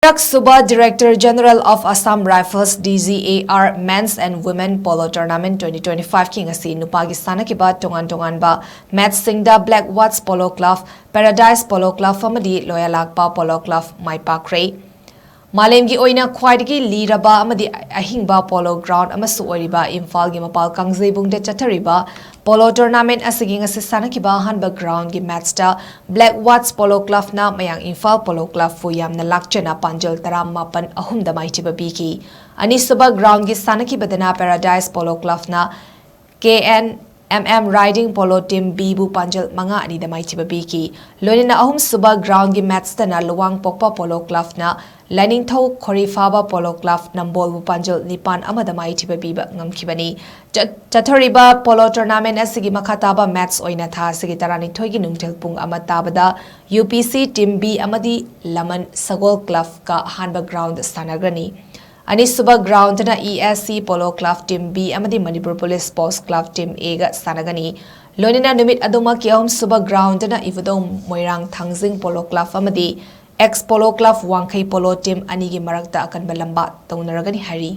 Anirak Suba, Director General of Assam Rifles DGAR Men's and Women Polo Tournament 2025 King Asi NUPAGI SANAKHIBA TONGAN-TONGANBA MATCH-SINGDA Black Watts Polo Club Paradise Polo Club AMADI LOYALAKPA Polo Club PAAK-KHRE Malemgi oina khwaidagi liraba amadi ahingba polo ground amasu oiriba Imphal gi mapal Kangzeibung de chathariba polo tournament asigi ngasi sanakhiba hanba ground gi match ta Black Watts Polo Club na mayang Imphal Polo Club fu yamna lakchana panjal taram mapan ahum da maitiba biki anisuba ground gi sanakhiba Paradise Polo Club na KN Riding Polo Team B bu panjal manga ani da maitiba biki lonina ahum suba ground gi match ta na luwang pokpa Polo Club na Lining Thau Khorifaba Polo Club Nambol bu panjal nipan amada maitiba biba ngamkhibani chathoriba polo tournament asigi makhataba match oina tha sigi tarani thoigi nungthel pung amatabada UPC Team B amadi Laman Sagol Club ka hanba ground sanagrani Anisuba ground na ESC Polo Club Team B amadi Manipur Police Sports Club Team A ga sanagani lonina numit aduma kyahum suba ground na Ivudong Moirang Thangjing Polo Club amadi Ex Polo Club Wangkai Polo Team anigi marakta akan balamba taunaragani hari